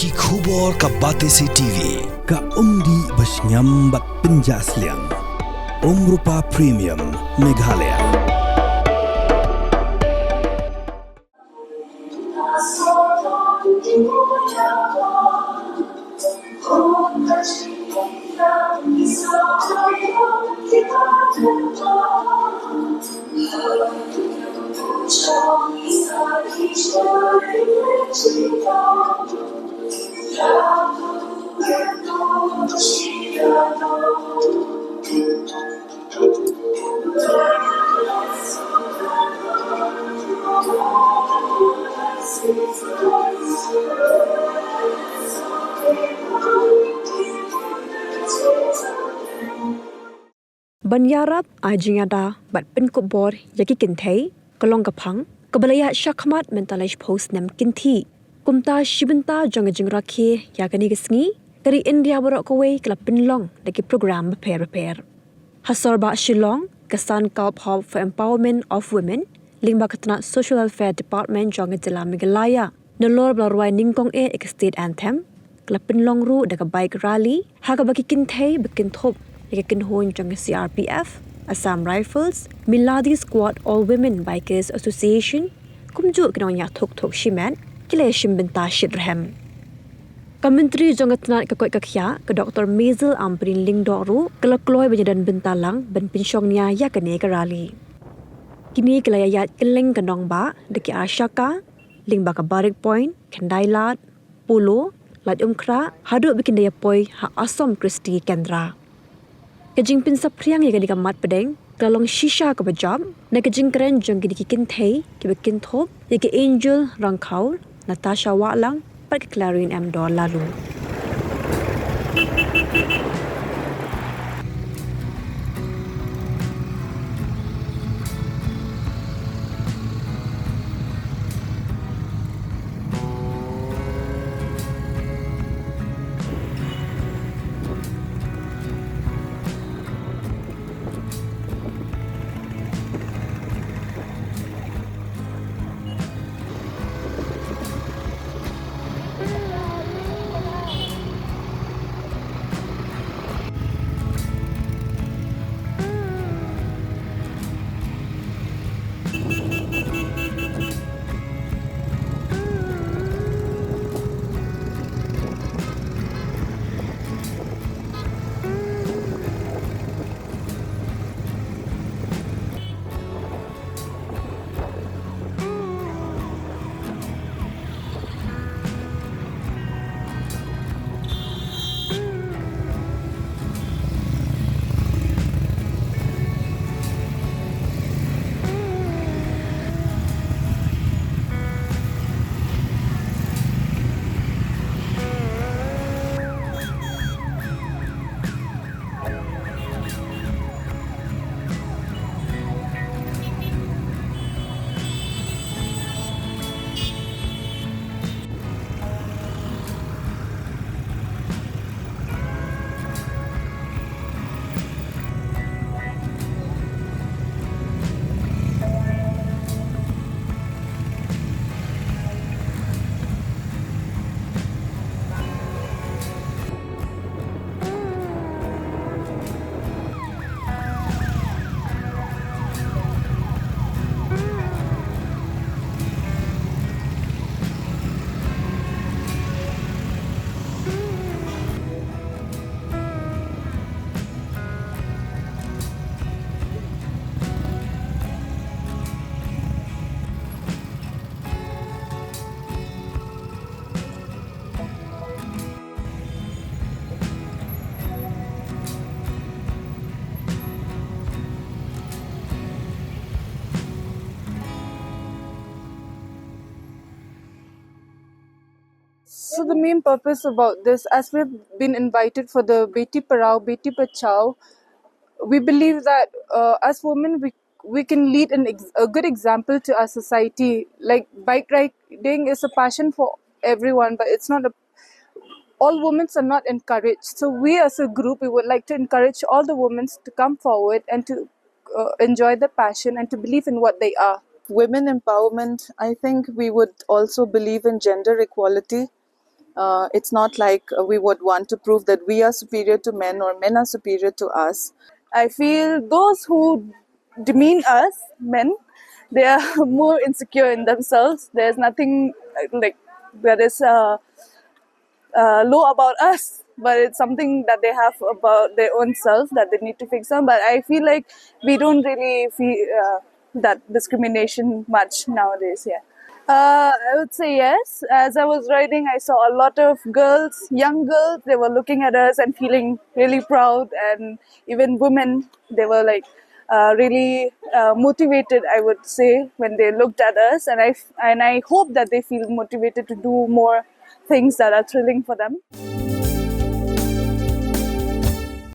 Ki khubor ka Batesi TV ka umdi basnyam bat penjaslian Rupa Premium Meghalaya. Banyarat ajingada bat Pynsawa bor yaki Kynthei kalong kapang kabalaya shakmat mentalish post nam Kynthei kumta shibenta jangajing rakhe yakani gisngi kari India borok kawai kala pinlong daki program repair hasarba shillong kasan kalp hub for empowerment of women lingba katna social welfare department jangajila Meghalaya nolor blarwai ningkong state anthem kala pinlong ru daga bike rally hagabaki Kynthei bekinthop Kynthei jang CRPF, Assam Rifles, Miladi Squad All Women Bikers Association, kumju kinonya Thuk shiman, kile shimbenta shidrhem. Kamentri jongatna kakoi kakya ke Dr. Mazel Amprin Lingdoru kalakloi banyadan bentalang ban pinsyongnya yakane karali. Kini kelayayat keleng kanong ba deki Ashaka, Lingba ka Barik Point, Kendailat, Pulo, Lat Umkra, hadu bikin daya poi ha Asom Kristi Kendra. Jingpynkup priang yang di kamat pedeng kalong shisha ke bajam na jingkren jong di Kynthei ke Kynthop ke Angel Rangkau Natasha Walang pat ke Clarin M Dor lalu So the main purpose about this, as we've been invited for the Beti Parao, Beti Bachao, we believe that as women we can lead a good example to our society. Like bike riding is a passion for everyone, but it's not all women are not encouraged. So we as a group, we would like to encourage all the women to come forward and to enjoy the passion and to believe in what they are. Women empowerment, I think we would also believe in gender equality. It's not like we would want to prove that we are superior to men or men are superior to us. I feel those who demean us, men, they are more insecure in themselves. There's nothing like that is low about us, but it's something that they have about their own self that they need to fix on. But I feel like we don't really feel that discrimination much nowadays. Yeah. I would say yes. As I was riding, I saw a lot of girls, young girls, they were looking at us and feeling really proud. And even women, they were like really motivated, I would say, when they looked at us. And I hope that they feel motivated to do more things that are thrilling for them.